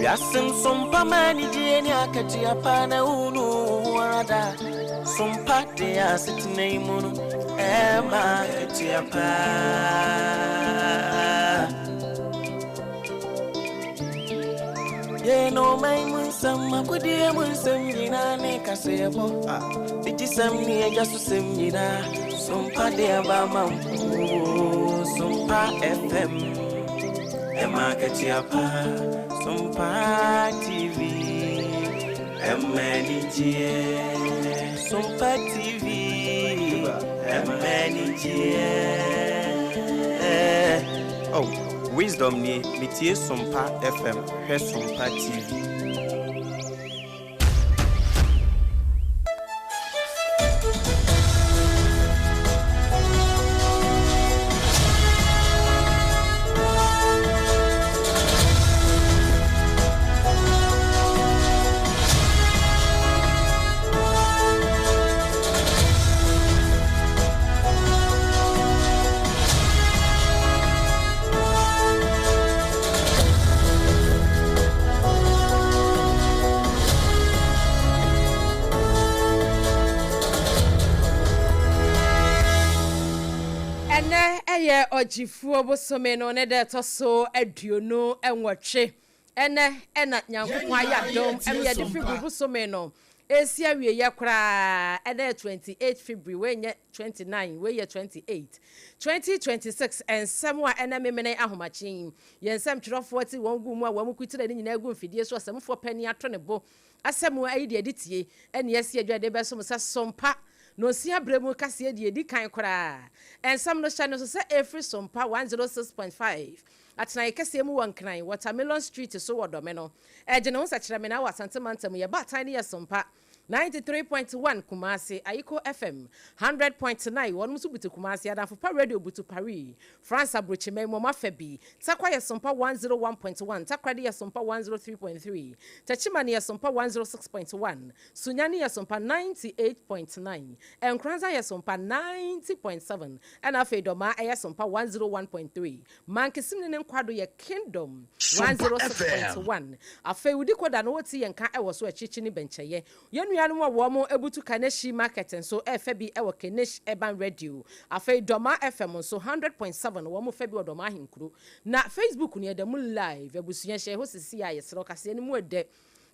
Yasin SOMPA manijeni akati apana unu warada SOMPA de asitine imunu ema akati apa ye no mai munsam makudi munsam jina ne kasebo bijisam ni ejasu sem jina SOMPA de abama SOMPA FM ema akati apa SOMPA TV, SOMPA TV, oh, wisdom ni mitie SOMPA FM, he SOMPA TV. Ojifu obosome no ne de toso aduonu enwotwe ene na nyankopon ayadom eme de fibri bosome no esi awie ye kra ene 28 February we nye 29 we ye 28 2026 ensem wa ene memene ahomachin yensem twrofo ti won gu mu a wamu kutire ni nyina gu mfidie so asemfo pani ato ne bo asem wa ayi de editie ene yesi adwade be so mo se SOMPA no si abremu kase de edi kan kora ensam no channel so say every SOMPA 106.5 atna kase mu wankran Watermelon Street so wodome no eje no nsa me na wasante mantam ye ba tan ye SOMPA 93.1 Kumasi Ayiko FM 100.9 won musu butu Kumasi adafo pa radio butu Paris France abrochime moma fabi takwa ye SOMPA 101.1 takwade ye SOMPA 103.3 tachimani ye SOMPA 106.1 sunyani ye SOMPA 98.9 enkranza ye SOMPA 90.7 and afi doma ye SOMPA 101.3 mankesim ne nkwado ye Kingdom 106.1 afi wudi koda no woti ye nka ewo so achichi ni bencheye Yanuanu wa mo ebutu kaneshi market so FB ewo kenesh eban radio afei doma FM so 100.7 wo mo febi odoma hinkuru na Facebook ni edamu live ebusuya hye ho sisi ya yesro kase ni mu ede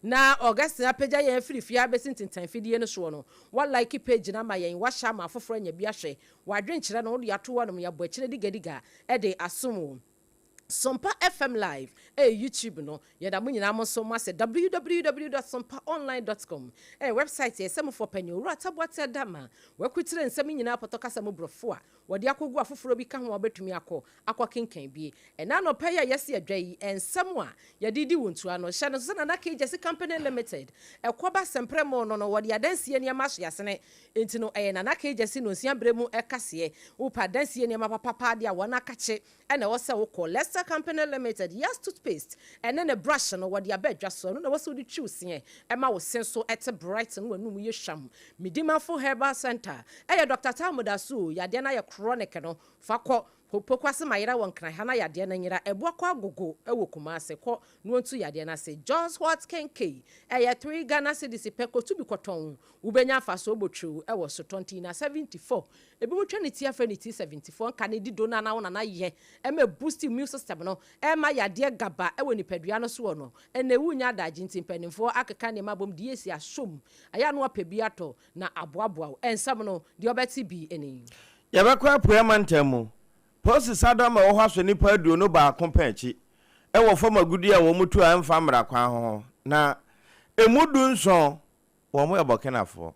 na August na page ya free abesintintan fidie no so no wa like page na ma yen wa sha ma foforo nya bi ahwe wa dwenkyere na wo ya to wo no ya bo akire digadiga e de asomo SOMPA FM live YouTube no yeda mu nyina mo so ma se www.sompaonline.com website ye sem for panyo ru ataboate dama wakutire nsem nyina potokasa mo brofo a wode akogu afoforo bi ka ho obetumi akọ kenkan bi na no pay ya yesi adwai ensem a yedidi wontu ano hye no so na KGC Company Limited ekoba sempremo no wode adansie ne ma so yasene enti no na KGC no sia bremu ekase upa dansie ne ma papa dia wona kache na wo se wo Leicester Company Limited yes toothpaste and then a brush no what ya bedwa so no wo so di choose ye e ma wo senso ete bright no wanu mu ye hwam Midimafo Herbal Center Dr. Tamudasu ya de na ye chronic no fakọ pokwase mayira wonkran hana ya de na nyira ebo akọ agogo ewo Kumase kọ no ntu ya de na se John's Hot Kenke 3 Ghana cedis peko to bi koton ubenya faso obotru ewo so 20 na 74 ebi mo twani ti afa ni ti 74 kan di do na na na ye ema boost immune system no ema ya de gaba ewo nipadua no so no ena ewunya adaji ntimpanimfo akeka ne mabom de esi asom aya no apebiato na aboaboa ensam no de obeti bi eni yabekwa poemantamu Posi sadama wo hwaso nipa aduo no ba kompanchi ewo fama gudi a wo mutu a mfa mra kwa ho na emudu nso wo mo ebokenafo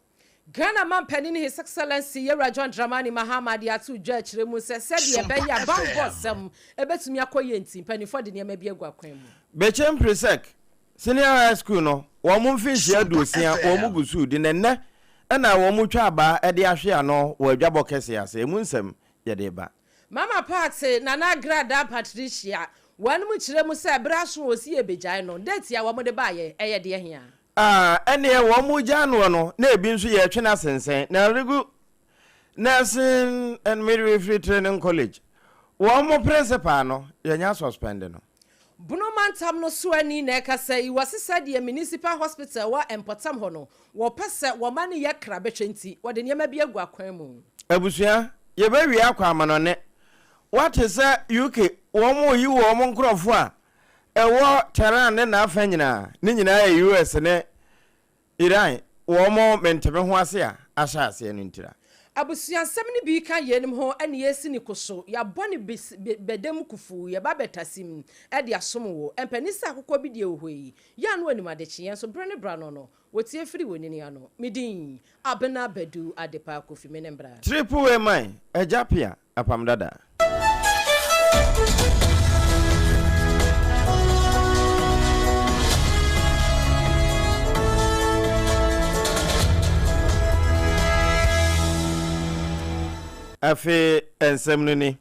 Ghana man penny his excellency Yera John Dramani Mahama dia to judge remu se de be ya bambosem ebetumi akoye nti penny for de ne ma bi agwa kwan mu Bechem Presec senior high school no wo mo mfinhyi aduosia wo mo gusu di nenne na wo mo twa aba e de ahwe ano wo adwabo kese ase emu nsem ye de ba Mama Party Nana Grada Patricia one mu kire mu se braso osi ebejai no date ya wo mo de ba ye eye de hia ene wo mu gya no no na ebi nso ye twe na sensen na regu Nursing and Midwifery Training College. One more principal no, you're suspended no. Bunoman tam no suani neka say you was said the municipal hospital wa empotam hono. Wo pese wo mane ye krabe twenti. Wo de niam bia gu akwan Abusua, ye ba wi akwa manone. What is UK? Wo mo yi wo mo nkrofo a ewo terrain ne na afa nyina. Ni nyina ye US ne Iran. Wo mo mentebe ho ase a ahya ase no ntira. Abusuan semni bi kan yenim ho ene yesi ni koso ya boni bedem kufu ya babetasim e de asom wo empanisa akokɔ bi de ohoi ya no anim adechi yenso brene brano no wotie firi wonini ano midin ABENA BADU ADEPA kofi menembra triple way mine AGYA APPIAH APAM DADAA. Afe ensemnuni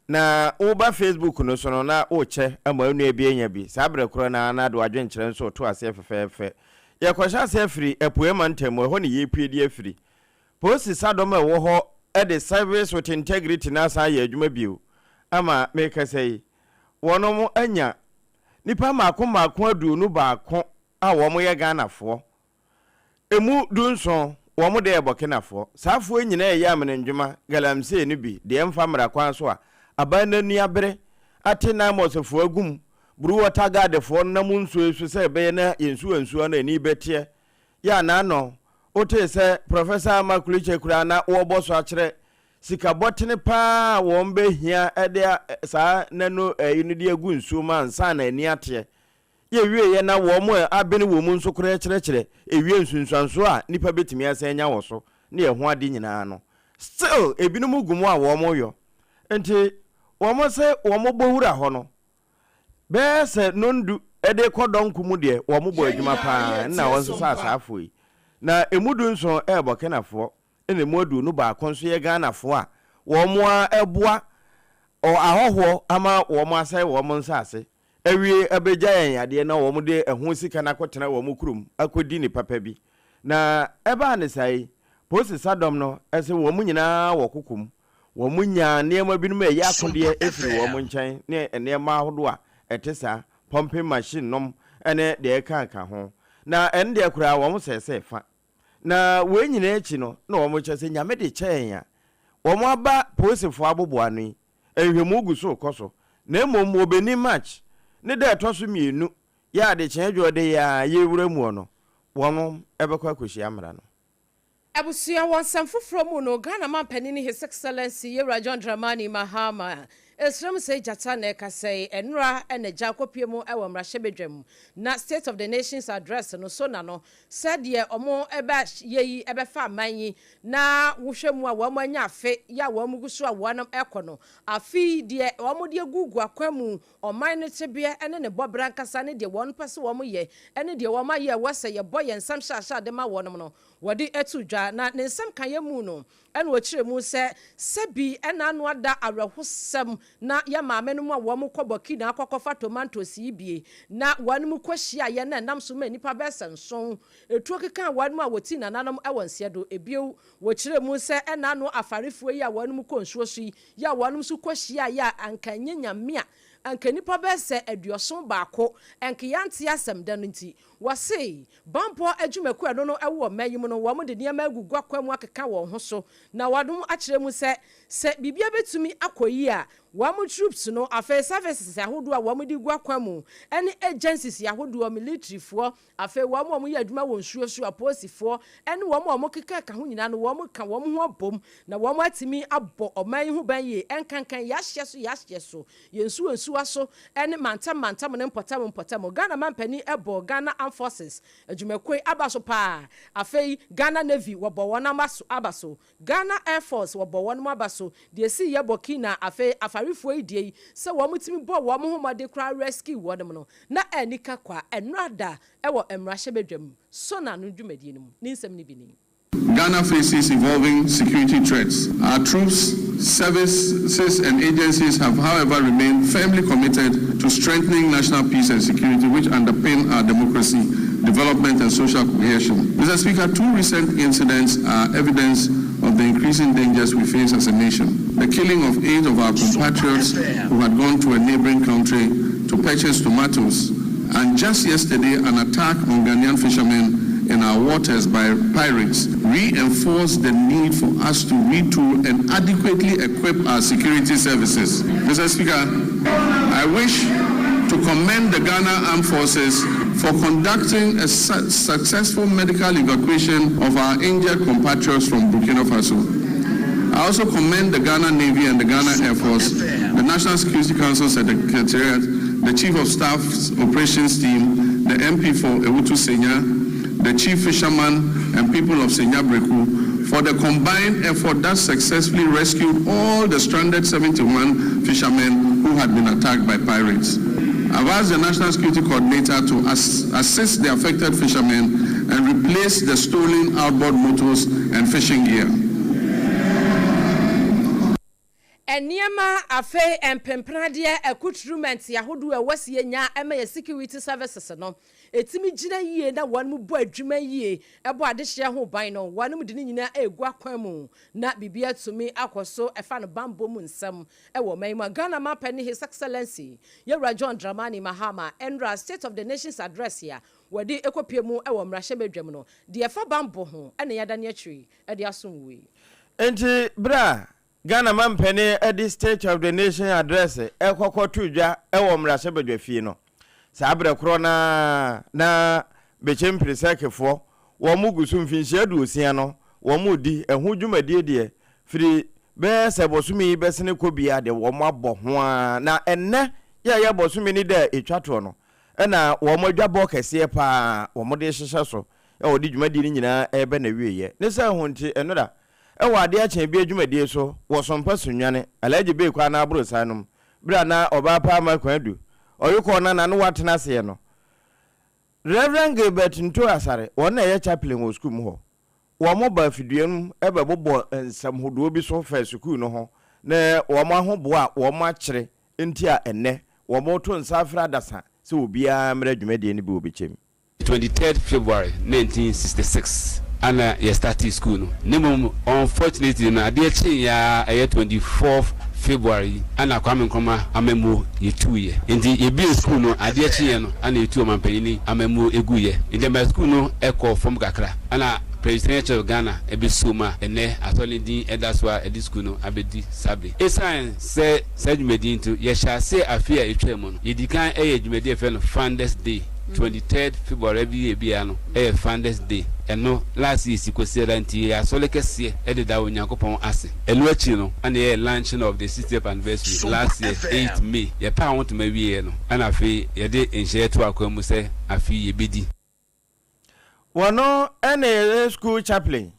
na uba Facebook no so no na oche ama enu ebienya bi sabre kro na do adwenkyere nso to ase fefefe ye kwasha ase afiri epoema ntemu ho ne yepie afiri posi sadom ewo ho e de service with integrity na sa ye adwuma biu ama make say wono anya nipa mako aduonu baako a wo mo ye ganafo emu dunso womo de ebokenafo saafo nyina ye amenendwuma galamse ni bi de emfa mra kwan so a abana nu abere ate na mosefo agum buru wata gadefo na munsu esu se be na yensu na ni betie ya na no ote se professor makuliche kura na wo boso akere sika botene pa wo mbe hia ede sa nanu yinu de agu nsu ma nsa na ani ate ye wie ye na wo mo abene wo mu nso kura kire ewie nsunsuanso a nipa betimi asanya wo so ne ye ho ade nyina no still ebinum gumu a wo mo yo enti wo mo se wo mo bohura ho no be se nondu ede kodonkumu de wo mo bo adwuma pa na wo nso saafo yi na emudu nso ebokenafo ene modu no ba konso ye ganafo a wo mo a eboa o ahoho ama wo mo asai wo mo nsase ewie abeja yen ade na wo mo de eho sika na kotena wo mo kurum akodi ni papa bi na eba ne sai posi sadom no ese wo mo nyina wo kokum wo mo nya niema binum e ya akode efiri wo mo nchen ne niema ahodo a etesa pumping machine nom ene de eka ho na ende akura wo mo sese fa na we nyina echi no na wo mo chese nyame de chen ya wo mo aba posi fo abobo anu ehwemu guso koso na emom obeni match ne da toso mienu ya de chen adwo de ya yewura mu no wono ebekwa akoshi amra no abusuan wonsam foforo mu no Ghana man panini His Excellency Yewura John Dramani Mahama Esram say jata na ka say enra ene jakopie mu ewo mrahye bedwam na State of the Nations address no so na no said ye omo eba yeyi ebe fa manyi na wohwemu a wo manya afe ya wo mugusu a wonam ekono afi de wo de gugu akwamu oman no tebia ene ne bobrankasa ne de won pese wo mo ye ene de wo ma ye wose ye boye nsam shasha de ma wonam no wodi etudwa na ne nsam kan ye mu no ene wo kire mu se sebi ena no ada awrehosem na ya maame no mu a wo mo kɔbɔki na akɔkɔfa tomatoes ibie na wanum kɔhia ye na nam so ma nipa besenson etuo keka wanum a woti na nanom ɛwɔ nsiedo ebiew wo kire mu se ena no afarefo yi a wanum kɔnsuo so yi ya wanum so kɔhia ya ankanye nyame a anka nipa bese aduoson baako enke yante asem da no nti wase bampo adwumaku ado no ɛwɔ mayim no wo mo de niam agugu akwamu akeka wo ho so na wadom akire mu se bibia betumi akoyi a wamu troops no afa services ahodo a wamu di gua kwamu ene agencies ahodo military fo afa wamu ye adwuma won suosu aposifo ene wamu keka ka ho nyina no wamu ka wamu ho bom na wamu atimi abɔ oman ho ban ye enkankan yahye so yensu aso ene mantam ne potam Ghana man pani ebo Ghana Armed Forces adwumakoi abaso pa afa Ghana Navy wɔbɔ wɔn abaso Ghana Air Force wɔbɔ wɔn abaso de si ye Burkina afa arifo idie se wo mutimi bo wo mo homade kra rescue wodem no na anika kwa enrada ewo emrahye bedwam so na no dwumadie no ni nsem ni bi ni Ghana faces evolving security threats. Our troops, services and agencies have, however, remained firmly committed to strengthening national peace and security, which underpin our democracy, development and social cohesion. Mr. Speaker, two recent incidents are evidence of the increasing dangers we face as a nation. The killing of 8 of our compatriots who had gone to a neighboring country to purchase tomatoes, and just yesterday an attack on Ghanaian fishermen in our waters by pirates reinforced the need for us to retool and adequately equip our security services. Mr. Speaker, I wish to commend the Ghana Armed Forces for conducting a successful medical evacuation of our injured compatriots from Burkina Faso. I also commend the Ghana Navy and the Ghana Air Force, the National Security Council Secretariat, the Chief of Staff's Operations Team, the MP for Ewutu Senya, the Chief Fisherman and people of Senya Breku for the combined effort that successfully rescued all the stranded 71 fishermen who had been attacked by pirates. I've asked the National Security Coordinator to assist the affected fishermen and replace the stolen outboard motors and fishing gear. Eniema afe empempradeɛ accoutrement yahodo ɛwɔsie nya ɛma yɛ security services no etimi gina yie na wɔn mu bɔ adwuma yie ɛbɔ adehye ho ban no wɔn mu de ne nyina egu akwan mu na bibia tumi akɔso ɛfa no bambo mu nsɛm ɛwɔ man Ghana mapɛ ne His Excellency Yewura John Dramani Mahama Endra State of the Nation's address ya wɔde ekopie mu ɛwɔ mmarahyɛ bedwam no de ɛfa bambo ho ɛne yada ne atwi ɛde asomwe enti bra Ghana man penny at the State of the Nation address ekoko tuja ewo mrase badwafie no sabre krona na bechem presekefo wo mugusu mfinhia aduosia no wo mudi ehu dwumadie de firi be se bosumi be sene kobia de wo mabɔ ho na enne ya bosumi ni de etwato no na wo modwabɔ kese pa wo mode hyehye so e wo di dwumadie ni nyina ebe na wieye ne se ho nti enoda ewa ade achen bi adwumadie so wo SOMPA sunwane alaje be kwa na abro sanum bra na oba pa ma kwadu oyuko na na watena se no Reverend Gilbert Nto Asare wona ye chaplain wo school mu ho wo mo ba fiduanum ebe bobo nsam hodo bi so fa school no ho na wo mo ahobo a wo mo akire enti a enne wo mo to nsafra dasa se obi a mra adwumadie ni bi obechem 23rd February 1966 ana ye started school no nemom unfortunately na ade achi ya 24th February ana kwame nkoma amemo yetu ye ndi ye bi school no ade achi ye no ana yetu mampanyini amemo egu ye ndi my school no eko from kakra ana President of Ghana ebisuma ene atoli din edaswa edi school no abedi sabe esan se dwumedi nto ye sha se afia etwam no yedikan dwumedi efe no Founders Day 23rd February every year biano Founders Day eno last year sikosera nti ya solekese ededa onyankopon ase elu achi no ana launching of the 60th anniversary last year 8 May ye pa want to mawie no ana fe ye de enhye to akwamu se afi ye bedi wono ene school chaplain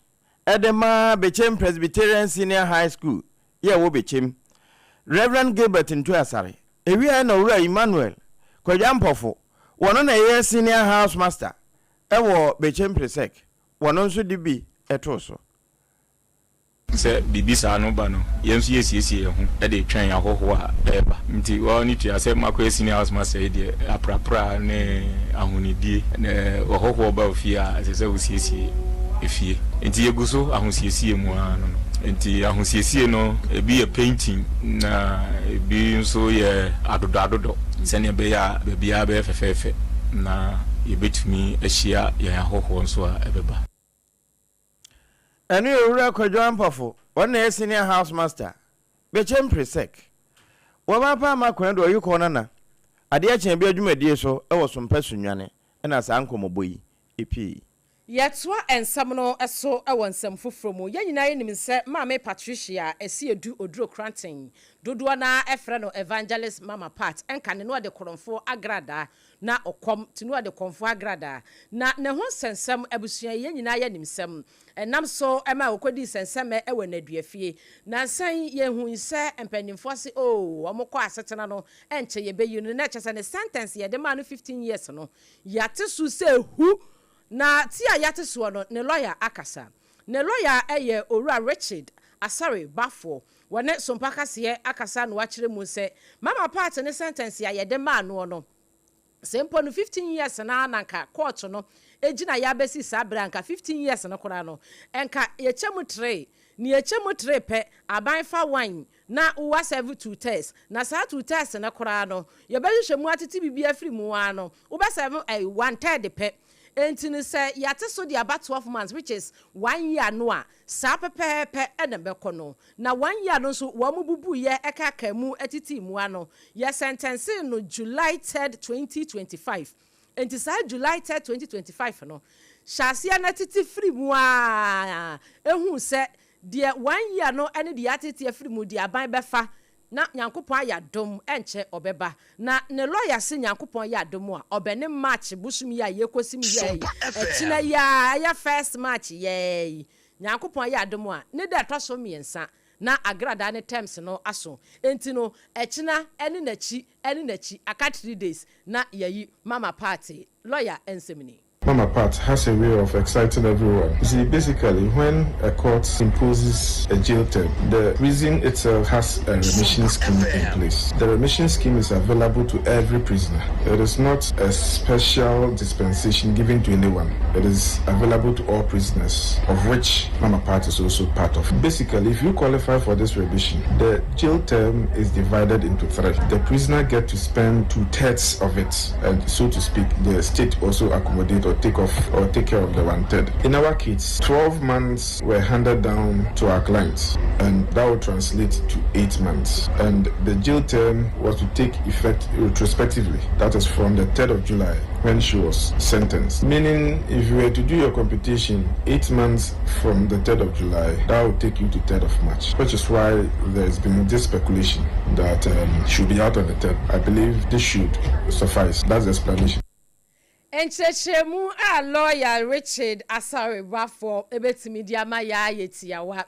edema bechem Presbyterian Senior High School ye wo bechem Reverend Gilbert Nto Asare ewi na owura Emmanuel kwajampofo wono na ye senior house master ewo bechem presek wono nso dibi etoso se bibisa no ba no yenso yesiesie ho e de twen ahoho a eba nti wo ni tua se makwa senior house master e de aprapra ne ahonidie ne ahoho ba ofie a se usiesie efie nti yeguso ahosiesie mu ano no nti ahosiesie no ebi ye painting na ebi nso ye adodo sene be ya bia be fefefe na yebetumi ahia ya ahoho nso a ebeba enu ewura kwadwampafo wona ye senior house master bechem presek wo ba pa ma kwan do oyiko nana ade achen bi adwumadie so ewo SOMPA sunwane na sa nkomoboyi epi Yetwa ensam no eso ewo nsam foforo mu yanyina yenim nse maame Patricia esi edu oduro Cranton dodo na efre no Evangelist Mama Pat enka ne no de koromfo agrada na okom tinu de konfo agrada na ne ho sensem abusua yanyina yenim nsam enam so ema okodi sensem ewo na duafie na san yehu nse empanimfo se omokọ asetena no enche yebeyi no na chese ne sentence ye de ma no 15 years no yate su se hu na ti ayate so no ne lawyer akasa ne lawyer eye Owura Richard Asare Bafo wone SOMPA kase akasa no akire mu se Mama Part ne sentence ya yede ma no sempo no 15 years na nanka court no ejina ya besi sabranka 15 years no kora no enka ye chemu 3 ni echemu trepe aban fa wine na uwa serve 2 tests na sa 2 tests na kora no ye be hwehwemu atiti bibia firi mu wa no wo be serve 1/3 pe entini se yate so di about 12 months which is 1 year no a sa pepepe ene beko no na 1 year no so wo mububu ye ekaka mu atiti mu ano ye sentence no July 3rd 2025 enti sa July 3rd 2025 no shasia na titi free mu a ehu se de 1 year no ene de atiti free mu de aban befa na nyankopon ayadom enche obeba na ne lawyer se nyankopon ayadom a obene match busumi ya yekosim ye etina ya first match ye nyankopon ayadom a ne da toso miensa na agrada ne terms no aso enti no echina ene nachi aka 3 days na yayi mama party lawyer ensemini. Mama Pat has a way of exciting everyone. You see, basically, when a court imposes a jail term, the prison itself has a remission scheme in place. The remission scheme is available to every prisoner. It is not a special dispensation given to anyone. It is available to all prisoners, of which Mama Pat is also part of. Basically, if you qualify for this remission, the jail term is divided into 3. The prisoner gets to spend 2/3 of it, and so to speak, the state also accommodates or take care of the 1/3. In our case, 12 months were handed down to our clients, and that would translate to 8 months. And the jail term was to take effect retrospectively. That is from the 3rd of July when she was sentenced. Meaning, if you were to do your computation, 8 months from the 3rd of July, that would take you to 3rd of March, which is why there's been this speculation that she'll be out on the 3rd. I believe this should suffice. That's the explanation. Enchechemu a lawyer Richard Asare Bafo ebetimi diama ya yetiawa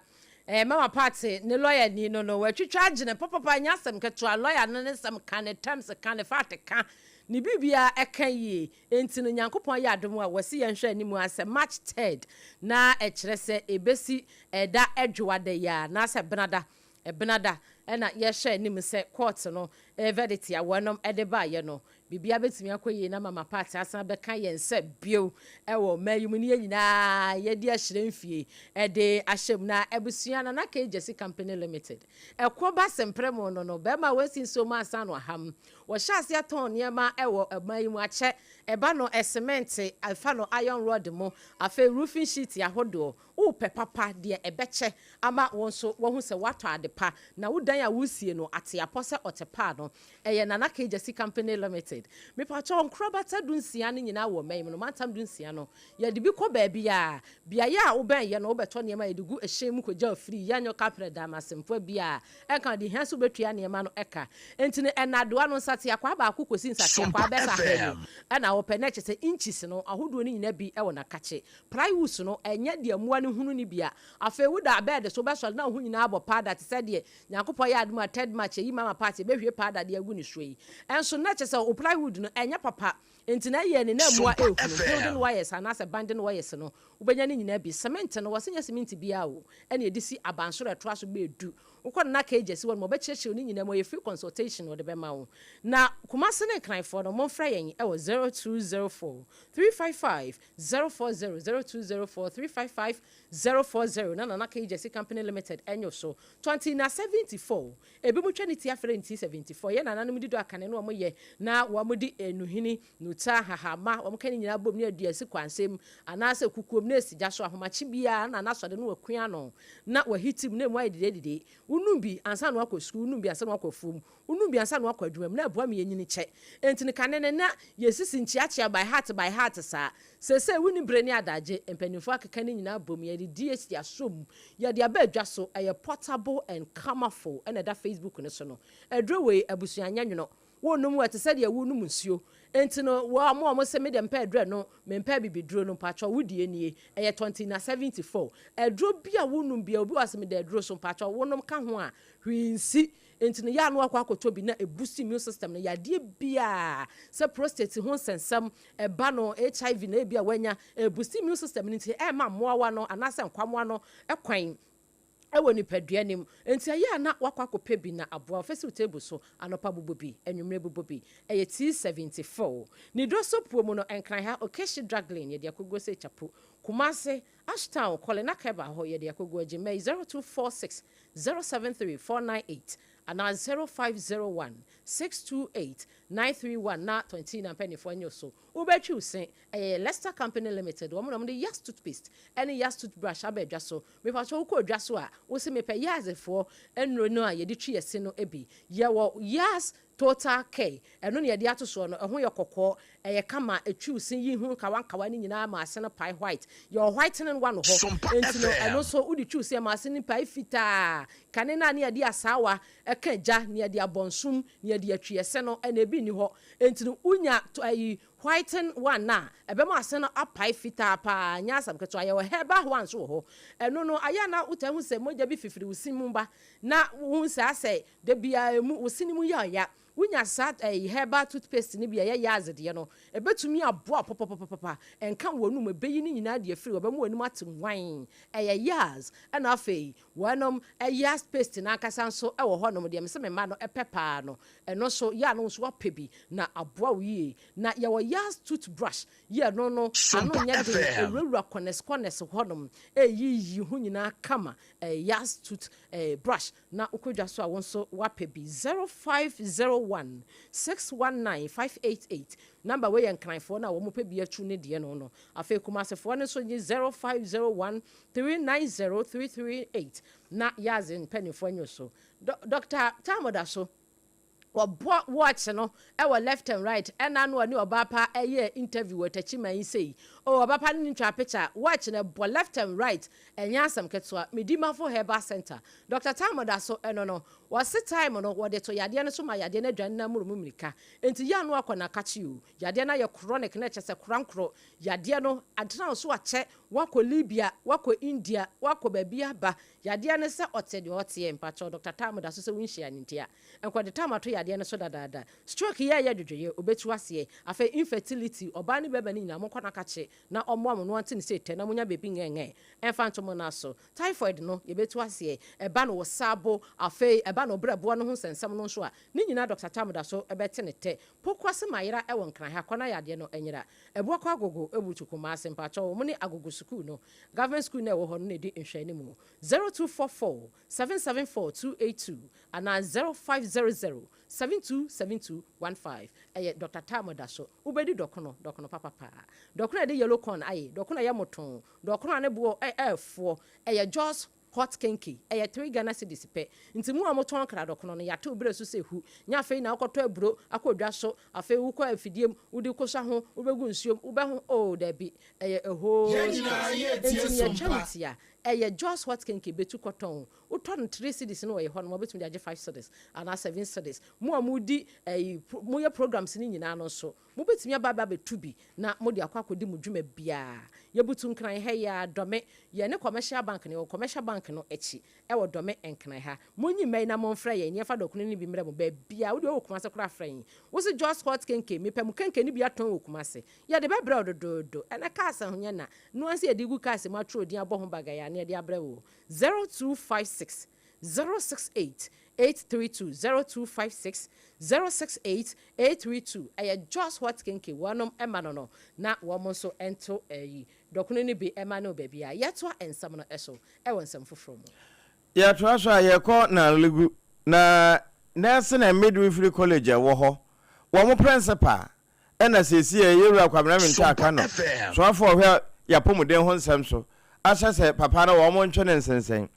mama party ne lawyer ni no watwitwa agene papa nyasem keto lawyer no ne sam kan terms kan fat kan ni bibia ekan yi enti no nyankopon ya adom a wasi yenhwe animu ase March 3rd na ekire se ebesi eda edwade ya na se benada ena ye hwe anim se court no verdict ya wonom edeba ye no bibia betimi akoye na mama party asan be kan ye nse bio ewo mayum ni nyina ye di ahiremfie ede ahyem na ebusua na ka agency company limited ekoba sempremo no be ma wasi so ma asan no ham wo hyase aton niema ewo mayum ache eba no cement alfa no iron rod mo afa roofing sheet yahodo wo pepapa de ebeche ama wonso wo hu se wato adepa na wodan a wusie no ate apose otepa no eye na ka agency company limited me pacho nkrobata dunsia ne nyina wo mayim no mantam dunsia no ye de bi ko ba bia ya wo ben ye no wo beto niema ye de gu ehye mu koja free ya nyo kapre da masemfo bia eka de hanso betua niema no eka entine enadoa no sate akwa ba akokosi nsate akwa be sa helu na wo pe na chese inches no ahodo ni nyina bi e wo na kache plywood no enya de amuwa ne hunu ni bia afa wo da bed so be so na ho nyina abo pada te se de nyankopɔ ya aduma third match yi mama party be hwe pada de agu ni hwei enso na chese o plywood no enya papa entina ye ne na amuwa ehunu building wires anase banding wires no ubenya ni nyina bi cement no wasenya cement bia wo ene edisi abansoro eto aso be edu ukon na ka ejesi won mo be cheche ni nyina mo ye free consultation wo de be ma wo na kumase ne kran for no mo fra yen e wo 0204 355 040 0204 355 040 na ka ejesi company limited enyo so 2074 ebi mo twani ti afre nti 74 ye na nanom di do akane no mo ye na wo mo di enuhini nuta hahama wo mo kan nyina bom ne aduasi kwansem anase kukuom na esija so ahomachi bia na nasode no wakua no na wahitim na mu ayedede unumbi ansa no akọ school unumbi ansa no akọ fom unumbi ansa no akọ adwam na aboa me yenyini che entini kanene na yesisi nchiachia by heart sa sese wuni breni adaje empanifo akeka ni nyina bom ye di DH ya som ye di abadwa so eye portable and colorful and that Facebook ne so no edrowe abusuanya nwono wonum wete se de wonum nsuo enti no wo mo se me de mpa edre no me mpa bibidro no pacho wudie nie eye 2074 edro bia wonum bia obi wase me de edro so pacho wonum ka ho a hwinsi enti no ya no akwa akoto bi na ebusi immune system no yade bia se prostate ho sensam eba no HIV na bia wanya ebusi immune system nti e ma moawa no anase nkwamwa no ekwan ewo ni peduanim enti aya na wakwakope bi na aboa fesi table so anopa bobobi enwumre bobobi eye T74 ni do so puo mu no enkran ha okeshi drugline ye de akogo se chapo Kumase Ashtown calling Nakeba ho ye de akogu agime 0246 073 498 and 0501 628 931 na 20 na penny for nyo so ubechu say Leicester Company Limited wo mo the Yas toothpaste any Yas toothbrush abedwa so me fa so ko dwa so a wo se me pe yazefo enro no a ye de twi yesi no ebi ye wo Yas total care eno ne yede atoso no eho ye kokko kama etwi sin yi hu kawankawa ni nyina ma ase no pie white your whitening one ho enti no eno so udi twi sin ma ase ni pie fita kane na ne yede asawa ekaja ne yede abonsum ne yede atwi ese no ena ebi ni ho enti no unya whiten one na ebema ase no apai fita pa nya asam keto aye heba one so ho eno no aya na utahu se moja bi fifiri usimumba na hu se ase de bia mu usinimu ya wunya sat heba toothpaste ni bia ye yazede no ebetumi aboa popopopapa enka wonu mebeyi ni nyina de afiri obemu wanu atenwan yaz na afei wonom yaz paste na akasa so ewo honom de mse mema no epepa no eno so ya no so apebi na aboa wiye na ye wo yaz toothbrush ye no no anu nya de ewura kones honom yi hu nyina kama yaz tooth brush na ukodwa so a won so wapebi 0501 619 number we yan for na wo mo pebi atu ne de no afi kumasefo ne so 0501 390 338 na yazin penny for nyo so Dr. Tamoda so watch no our left and right and anu ani obapa interview with Tachiman say oh obapa ni ntwa picture watch na bo left and right enya asam ketwa medima for herbal center Dr. Tamoda so no was time no wo de to yade no so ma yade na dwan na murumumika enti ya no akona kachi o yade na ye chronic na chese krankro yade no adena so ache wako Libya wako India wako babia ba yade ne se otede otie mpacho Dr. Tamoda so se winhia ntia enko de tamato yade ne so dada stroke ya dwedwe obetu ase afa infertility oba ne beba ni nyina mo kona kache na omo amono antini se te na munya bebi ngenge enfa ntomo na so typhoid no yebetu ase eba no sabo afa eba no brebo no ho sensem no so a ni nyina Dr. Tamoda so ebete ne te pokwase mayira ewo nkran ha kona yade no enyira ebo kwa agogo ebutukuma ase mpacho mo ne agogo school no government school na ewo ho no di nhwani mu 0244 774 282 and 0500 727215 Dr. Tamoda so ubedi dokono papa dokono de yellow corn aye dokono ya moton dokono ane bo fo just hot kenki 3 Ghana cedis pe nti mu amoton kra dokono no yate obere so se hu nya fe na akoto aburo akodwa so afe wu kwa afidiem udi kosa ho ubegu nsuom ube ho oh da bi eho nti ya charity ya just what kenki betu koton uton 3 cedis no ye ho no betumi age 5 cedis and 7 cedis mu amudi mu ye programs ni nyina no so mu betumi ababa betu bi na mu de akwa mu dwuma bia ye butu nkran he ya dome ye ne commercial bank ne commercial bank no echi wo dome enkran ha munyi mai na monfra ye ne fa dokuno ni bi mre mo ba bia wo de wo kuma se kura fran wo se just hot kenke me pem kenke ni bia ton wo kuma se ye de be bre ododo ene ka asa honya na no anse ye de gu ka se ma tro din abo ho bagaya ne de abre wo 0256 068 832 0256 068 832 just what kenke wanom emano no na wo so ento dokuno ni bi emano ba bia yeto ensam no eso ensam foforo mo yeto aso ayeko na ligu na nurse na midwifery college wo ho wo mo principal ena sesi yewura kwamna minta aka no so afọ hwe yapomuden ho nsam so asase papa na wo mo ntwe nsensen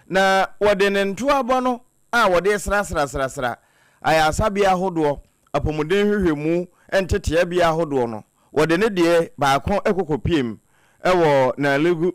na wode ne nto abo no a wode sra aya asabia hodo apomuden hwehwemu entete bia hodo no wode ne de baako ekokopiem ewo na legu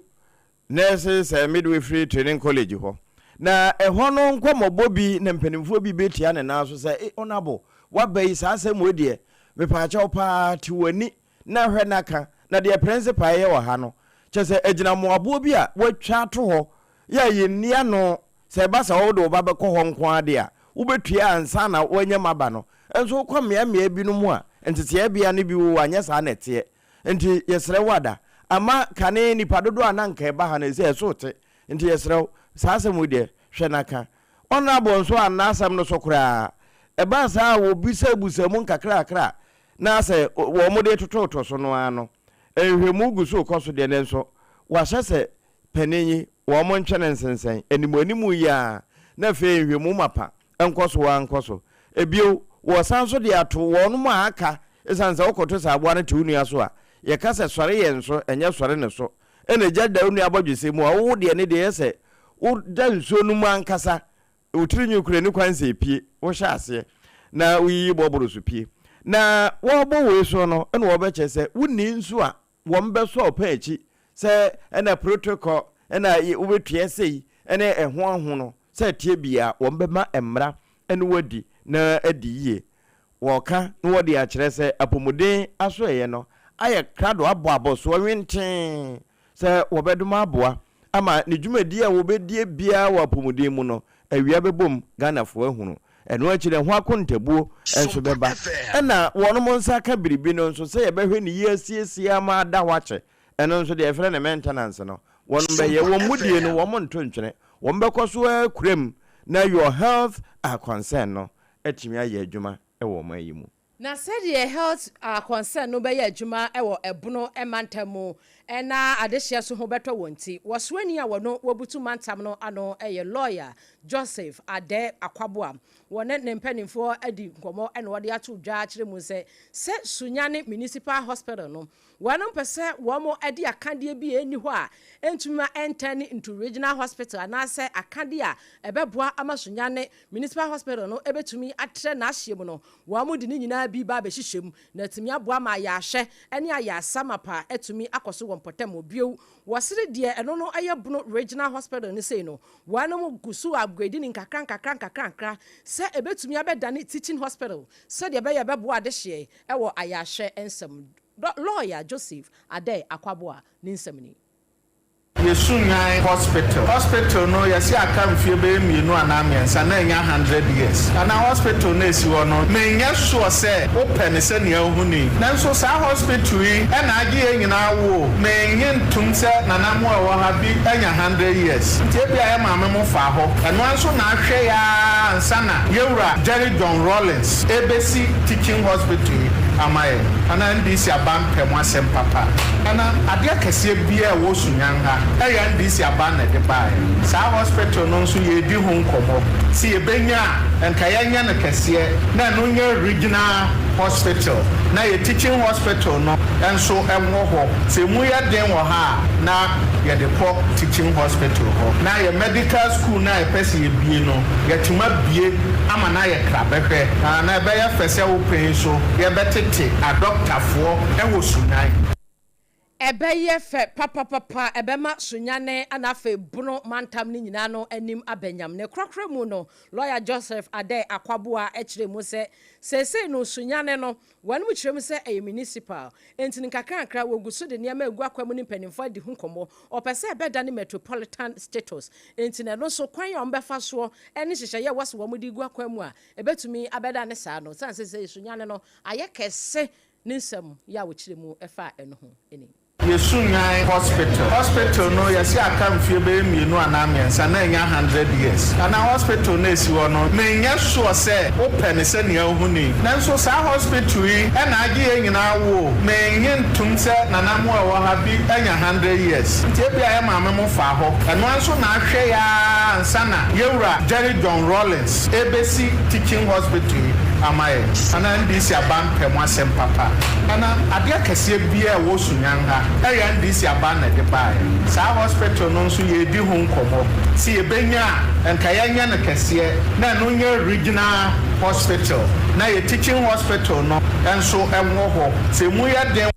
nurses midwifery training college ho na eho no nkomobo bi na mpanimfo bi betia ne na so se onabo wabai sase modie mepaacha opa ti wani na hwe naka na de principal ye wo ha no chese agina moabo bi a watwa to ho ya yenia no se basa wodo ba be ko ho nko ade a ubetua ansa na wanya maba no enso kwa mea bi no mu a entete bia ne bi wo anya sa na tie enti yesre wada ama kane ni padodo ananka eba ha na se sote enti yesre sase modie hwe naka ona bonso anasam no sokora eba sa wo bisa busamu nkakra na se wo mode tototo so no ano ehwemu guso koso de nenso wahye se panenyi wo mo ntwe nsensen animu ya na fe hwemu mapa enkoso ebio wo sanso de ato wo no ma aka esansa wokoto sa aboa na tiwunua so a ye ka se sore ye nso enye sore ne so ene jada unu abodwese mu a wo de ne de yese wo da nso no mu ankasa utirinyu kure ni kwanse pie wo hye ase na uyi boboro so pie na wo bo we so no ene wo be che se wuni nso a wo mbe so opa se ene protocol ene wo betua sei ene ehon ho no se tie bia wo mbe ma emra ene wadi na adiye wo ka no wodi a kire se apomuden aso eye no aye krado abo so winten se wo beduma aboa ama ne dwumadi a wo bedie bia wo apomuden mu no awia bebom Ghana fo ahunu eno akire ho akontabuo enso beba ena wono mo nsa ka biribi no nso se ye behwe ne yesiesie ama da wache eno nso de efre ne maintenance no wono be ye wo mudie no wo mo ntontwene wo mbekoso akurem na your health are concern no etimi aye adwuma e wo mo ayimu na said your health concern no be ye adwuma e wo ebono emantamu ena adehia so ho beto wonti woswani a wono wobutu mantam no ano eye lawyer Joseph Ade Akwaboa wone ne mpanimfo adi nkomo ena wode ato dwa kire mu se Sunyane Municipal Hospital no wono pese wo mo adi akande bi eni ho a entuma entani into regional hospital ana se akande a ebeboa ama Sunyane Municipal Hospital no ebetumi atre na ahyem no wo mo di ni nyina bi ba be hyehyem na timi aboa ma ya hye ene aya samapa etumi akoso wonpotam obio wasire de eno no ayebono regional hospital ni sei no wono mo gusu upgrading nkakran se ebetumi abedane teaching hospital se de be ye beboa de hye ewo ayahye ensem lawyer Joseph Ade Akwaboa ni nsemni Yesunai hospital no yesi akamfie be mienu anamiensa na nya 100 years ana hospital na esi wono menya sure say open se ne ahuni nanso sa hospital yi na age nyina wo menye ntum se nanamu a wo ha bi anya 100 years tie bia ya maame mo fa ho eno anso na ahwe ya ansana yewura Jerry John Rollins ABC teaching hospital amaye ana ndisi abanke mo asem papa ana ade akese bia wo sunyan ha eya ndisi abanne de bae sa hospital no nso ye di ho nkomo si ebenya enka yanya na kese na no nya regional hospital na ye teaching hospital no enso enwo ho se mu ya den wo ha na ye de pro teaching hospital ho na ye medical school na ye pese ye bie no ye tuma bie ama na ye krabehwe na be ya fese wo pen so ye betete a doctor for e wo sunai ebeye fe papa ebema Sunyane anafe buno mantam ni nyina no anim abenyam ne krokre mu no lawyer Joseph Ade Akwaboa ekire mu se no Sunyane no wanu mu kire mu se e municipal entin kakra wogusu de niam egu akwam ni mpanimfo di hunkomo opese ebeda ni metropolitan status entin no so kwan ya mbefa so ene hyehye ye wose wo mu di gu akwam a ebetumi abeda ne saa no sanse se Sunyane no aye kese ninsam ya wo kire mu efa eno ho eni Yesunai hospital no yesi akamfie be mienu anamiensa na nya 100 years ana hospital na esi wono menya sure say open se ne ahuni nanso sa hospital yi na age nyina wo menye ntum se nanamu a wo ha bi anya 100 years tie bia ya maame mo fa ho eno anso na ahwe ya ansana yewura Jerry John Rollins ABC teaching hospital amaye ana ndisi abanke mo asem papa ana ade akese bia wo sunyan ha eya ndisi abanne de bae sa hospital no nso ye di ho nkomo si ebenya enka yanya na kese na no nya regional hospital na ye teaching hospital no enso enwo ho se mu ya den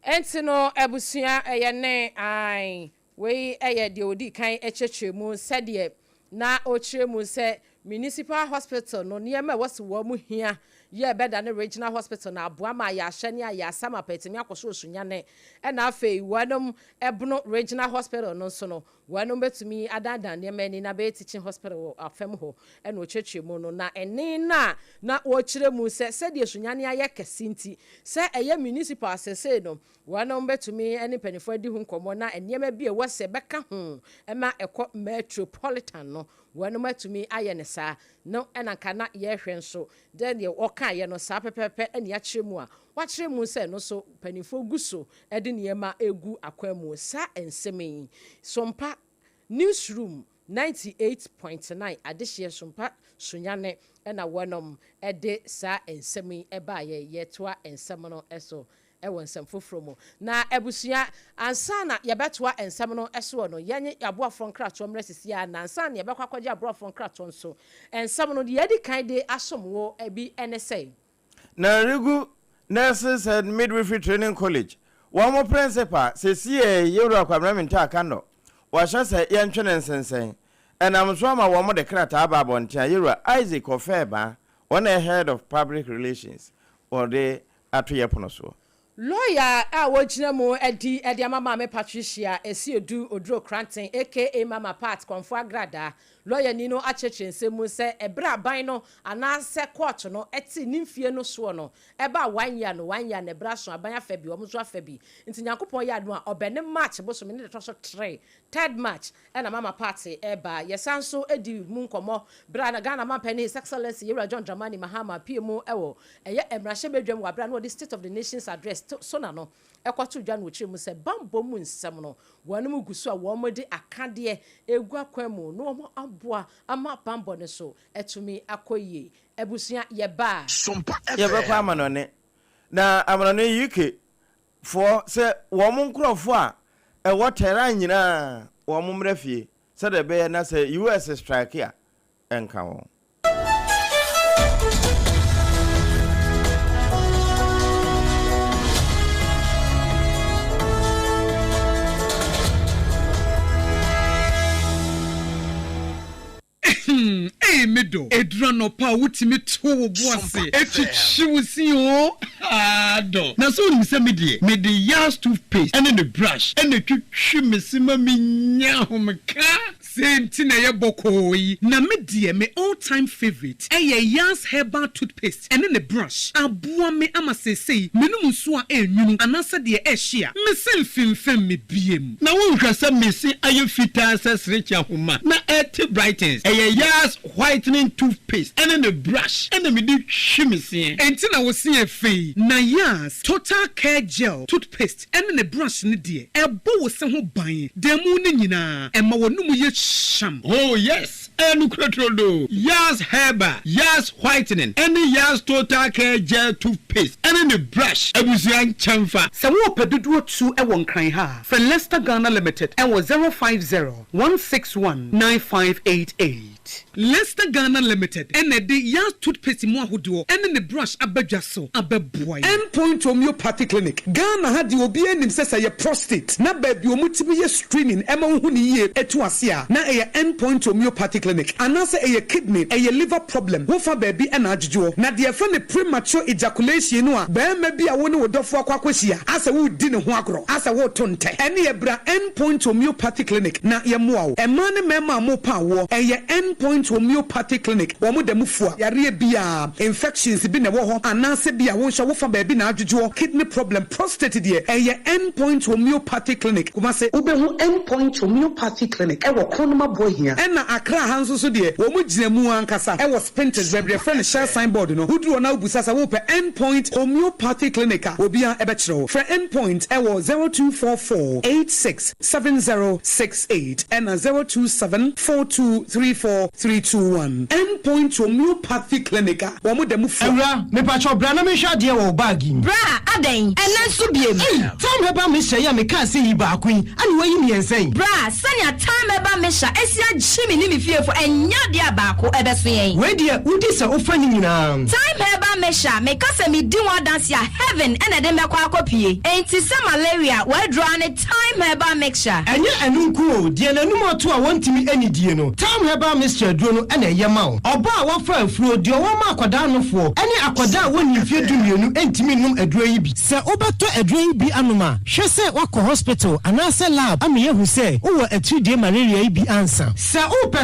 entino ebusua eye ne ai we eye de odi kan echechemu sede na ochiremu se municipal hospital no niema wose wo mu hia ye beda ne regional hospital na aboama ya hyene ya sama petimi akoso Sunyane na afei wanom ebono regional hospital no so no wanom betumi adadan niema ni na be teaching hospital afem ho na ochechemu no na ene na ochiremu se de Sunyane aye kesinti se eye municipal sese no wanom betumi ene penifo adi hu nkomo na niema bi e wose beka ho ema ekọ metropolitan no wanom atumi aye ne saa no ena kana ye hwe nso then ye oka ye no sa pepepe ene ya kyeremu a wa kyeremu se no so panifo guso e de niema egu akwamu sa ensemi sompa newsroom 98.9 adehye sompa sunyane ena wonom e de sa ensemi e ba ye toa ensem no eso ewo nsem fofromo na ebusua ansa na yebetoa ensem no eso no yenye aboafo nkrato mresisi ya na ansa na yebekwa kwaje aboafo nkrato nso ensem no ye di kan de asomwo ebi NSA na Rigu Nurses and Midwifery Training College one more principal sesi yewura kwamra minta akando wa hye yentwene nsensen enamso ma wo mo de krata aba bontia yewura Isaac Ofeba one head of public relations or the atoyepono so lawyer a wojina mu edi amama me Patricia esi edu odro Cranton aka Mama Pat konfo agrada lawyer ni no acheche nsemu se ebra ban no anase court no eti nimfie no so no eba 1 year no 1 year na ebra so aban afabi o mso afabi nti Nyankopon ya no a obene match bo so me ne to so 3rd match na Mama Party eba yesanso edi mu nkomo bra na Ghana man penny His Excellency Yewura John Dramani Mahama PMO ewo eye emrahye bedwam wa bra no the State of the Nations address so na no ekwato dwa no chire mu se bambo mu nsem no wanum gusu a wo mo de akade egu akwamu no mo aboa ama bambo ne so etumi akoyie ebusua ye ba ye be kwa manone na amanone UK for se wo mo nkrofo a e wo tera nyina wo mo mrafie se de be na se US strike a enka wo Medo edrano pa wutimi to wo boase etwitwiwusi o ado na so ni se mede yas toothpaste and the brush and the twitwimesima minya homka senti na ye bokoi na medie me all time favorite yas herbal toothpaste and the brush aboa me amasesei menum so a enwunu anasa de ehia me selfimfem me biem na wo hwasa mesi ayefita asesrecha homa na eti brightens yas whitening toothpaste and then the brush and then me do shimisi enti na wo see fe na yas total care gel toothpaste and then the brush ni de ebo wo se ho ban demu ni nyina ema wonum ye sham oh yes enu krotrodo yas herba yas whitening and yas total care gel toothpaste and then the brush abusuan chamfa se wo pedudu tu e won kran ha for Leicester Ghana Limited and was 050-161-9588 Leicester Ghana Limited and the yas toothpaste mo ahodo and the brush abadwa so abeboy Endpoint Homeopathy Clinic Ghana had the obi enim sesa ye prostate na baby omutimi ye screening ema hu ni ye etu ase a na ye Endpoint Homeopathy Clinic anase ye kidney ye liver problem wo fa baby na adjujo na de fa ne premature ejaculation no a ba ma bi a wo ne wodofo akwakwahia asa wo di ne ho agro asa wo tonte ene ye bra Endpoint Homeopathy Clinic na ye moa e ma ne mema mo pa wo ye Endpoint Homeopathy Clinic wo mo da mufua yare bia infections bi ne wo ho anase bia wo hwa wo fa baby na adjujo kidney problem prostate de ye Endpoint Homeopathy Clinic kuma se obehu Endpoint Homeopathy Clinic e wo konoma boy hia e na Accra hanso so de wo mo gina mu ankasa e wo Spintex baby friend share signboard no hudru na obusasa wo pe Endpoint Homeopathy Clinic obia e be kire for Endpoint e wo 0244867068 and 0274234321 Endpoint Homeopathy Clinic wo mo da mu fu Ewra me pa cho bra na me hwa de wo bag bra aden enen so biem time heba me hye ya me ka se yi ba kwin ani wayi me ensen bra sanya time heba me hya esia gyimi ni me fiefo enya de abako ebeso yen we de udi se ofani nyina time heba me hya me ka se me di one dance ya heaven ene de mekwa akopie enti se malaria we draw ne time heba mixture enye enunku de nanum oto a wontimi anidie no time heba mixture duro no ene ye ma wo oba a wofa afuro de wo ma akwada nofo ene akwada woni fie dumienu entimi num aduro yi bi se obeto aduro yi bi anuma hwe se wakọ hospital anase lab amiye hu se wo atudie malaria yi bi ansa se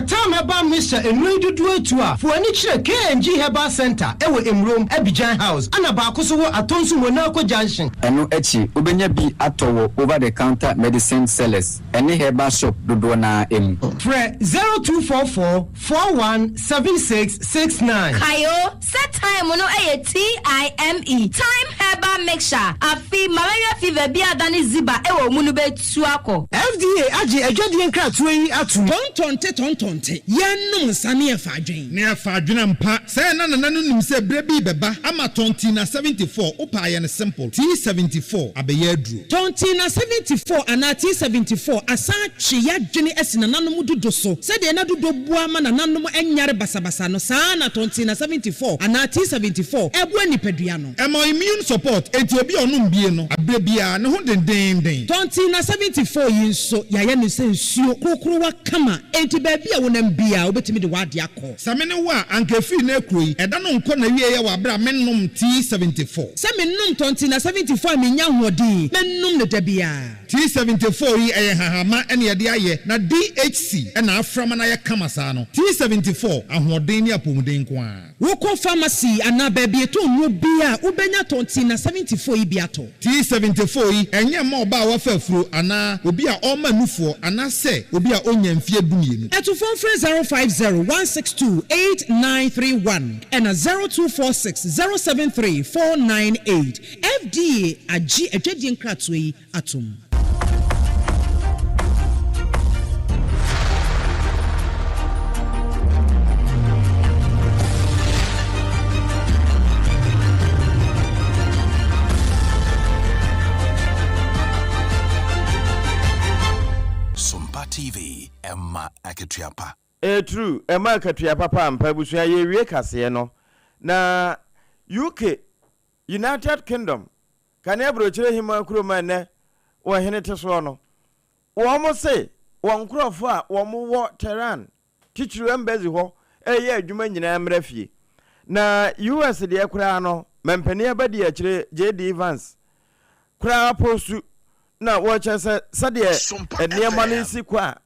time heba mixture enu dudu atu a fo ani kire KNG Herbal Center ewo Emrom Abidjan House ana ba ko so wo atonsu Monaco Junction eno echi obenya bi atowo over the counter medicine sellers ene herbal shop dodo na em Fre 0244 417669. Kayo, set time no TIME. Time herbal mixture. Afi malaria fever bi adani ziba ewo munu betu ako. FDA agye adwadie nkratoa yi ato. Tontonte. Yenum nsane efadwen. Ne efadwen mpa. Say na nim se bre bi beba ama tonti na 74 opa ye ne simple. T74 abeye aduru. Tonti na 74 ana T74 asa twe yadwene esina nanom dodo so. Se de na dodo bua ma nanom enyare basabasa no saa na tonti na 74 ana T74 ebu anipadua no. Emo immune support enti obi onum bie no abre bia ne ho den. Tonti na 74 yi nso yaye ne se nsuo krokro wa kama enti ba bia wonam bia obetimi de wade akọ. Samene wa ankefi na ekroyi eda no nko na wie ye wa bra mennom T74. Se mennom tonti na 74 menya hodin mennom ne da bia. T74 yi eye hahama ene ye de aye na DHC ena aframa na ye kama saa no. T74 ahoden ni apomuden ko a. Woko pharmacy ana ba bia to nwo bia ubenya tonti na 74 yi bia to. T74 yi enye ma oba wa fafuro ana obi a oma nufo ana se obi a onya mfie dumienu. Eto phone 050-162-8931 and 0246-073-498. FDA agye adwadie nkratoa yi atom. TV Emma Akatuapa. True, Emma Akatuapa pam pabusia ye wie kase no. Na UK United Kingdom kan ebrochire hima kuroma ne wo hene teso no. Wo mo se won krofo a wo mo wo Tehran teacher embassy ho eye adwuma nyina mrafie. Na US de kura no mempani abadi akire JD Vance. Kura postu na watcha sade eniema no nsi kwa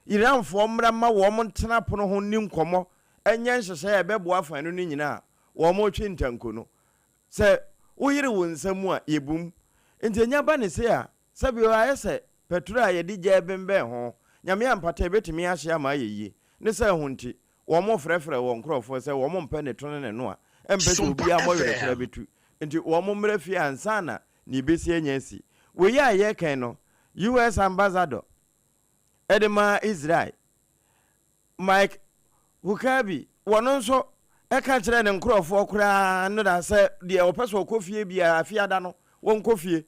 iranfo mra ma wo mo ntena pono ho ni nkomo enye nhyehyɛ ya bɛboa afan no nyina wo mo twe ntanko no sɛ woyire wo nsamu a yebum ntenya ba ne se a sabi o ayese petrol a yedi gya bembe ho nyame ampata betimi ahye ama yeye ne sɛ ho nti wo mo frɛfrɛ wo nkrɔfo sɛ wo mo mpɛ ne tono ne no a empɛ obi a mo yere fra betu nti wo mo mra fi ansana ni besi anyasi we ya ye kan no US ambassador Edema Israel Mike Hukabi wono nso eka kire ne nkrofo kura no da se de opeso kofie bia afiada no won kofie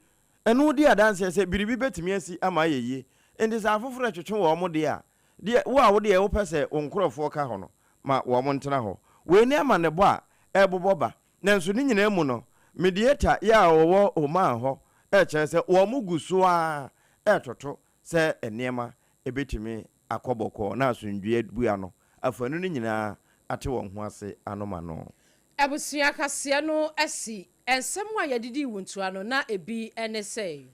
enu di adanse se biribi betimi asi ama yeye endi sa afoforo twetwe wo mo de a de wo a wo de wo pese nkrofo ka ho no ma wo mo ntena ho we ni ama ne bo a eboboba nanso ni nyina mu no mediator ya wo o ma ho chere se wo mo guso a etoto se eniema ebetimi akoboko na asundwe bua no afanu ni nyina ate won ho ase anoma no abusua kase no asi ensem a yedidi wuntu ano na ebi enese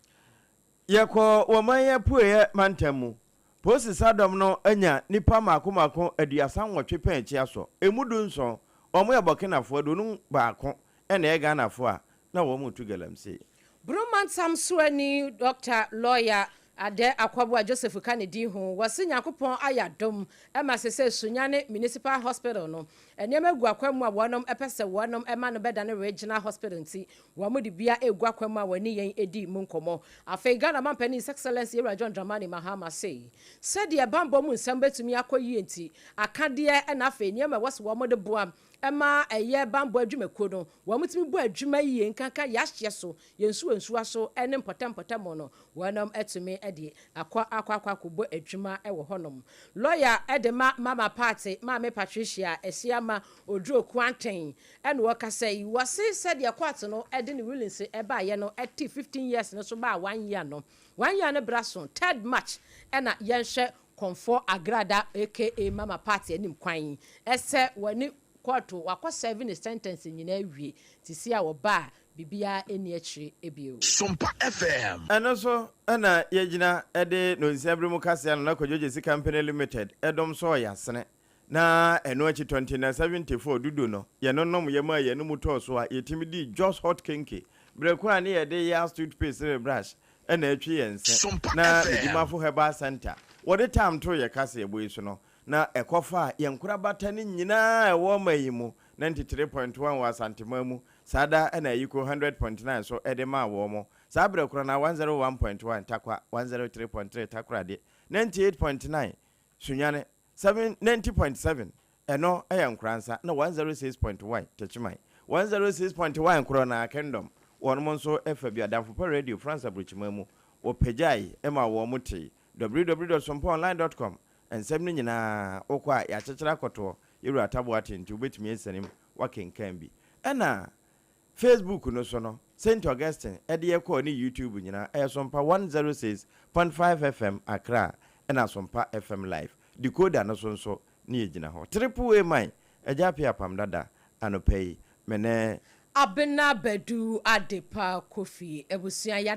yeko wo manye pueye mantamu posi sadom no anya nipa makomako aduasa nwotwe panchi aso emudu nso omo yabokenafo do nu baako ena ega nafo a na wo mutu galamse Bruman Samsuani Dr. Lawyer Ade Akwabua Joseph Kennedy ho wase Yakopon ayadom ema sese sunyane municipal hospital no enema egu akwam a wonom epese wonom ema no beda ne regional hospital nti wo mo de bia egu akwam a wani yen edi mu nkomo afei Ghana mampani his excellence Era John Dramani Mahama say said ye bambo mu nsam betumi akoyi nti akade e na afei niam wase wo mo de boam ema eye bambo adwumako no wo mutimi bo adwuma yie nkanka yahye so yensu aso ene potem no wonom etumi ede akwa kubo adwuma ewo honom lawyer edema mama party mama Patricia esiama odro kwanten ene wo kasa yi wase said ye kwat no ede ne willings eba ye no 15 years no so ba 1 year no 1 year ne brason 3rd March ena yenhwe Comfort Agrada aka mama party enim kwan ese wani Quarto wako 7 sentence nyina wie tisi a wo ba bibia eni akire ebio Sompa FM enoso ana yegina ede no nsiabremu kase no na Kojoje Company Limited edom so yasene na eno achi 2074 dudu no ye nonom ye ma ye no muto so a yetimi di just hot kinky brekwa ne ye de ya toothpaste brush ana atwi yense na edimafo herbal center what the time to ye kase eboyi so no na ekofa yankura batani nyina ewo mayimu 93.1 wa santimamu sada na yiko 100.9 so edema wo mo sabre kura na 101.1 takwa 103.3 takwa de 98.9 sunyane 90.7 eno ayankransa na 106.1 techimai 106.1 kura na kingdom wonmo nso efa bi adafo pa radio France abrochimamu opejai ema wo muti www.sompaonline.com ensem nyina okwa ya chechera koto yiru atabo atenti ubetumi esenim wakenkan bi ena Facebook no so no St Augustine ede ekọ ni YouTube nyina Sompa 106.5 FM Accra ena Sompa FM live decoder no so ni ejina ho triple A mine AGYA APPIAH APAM DADAA anopei mene ABENA BADU ADEPA Kofi ebusia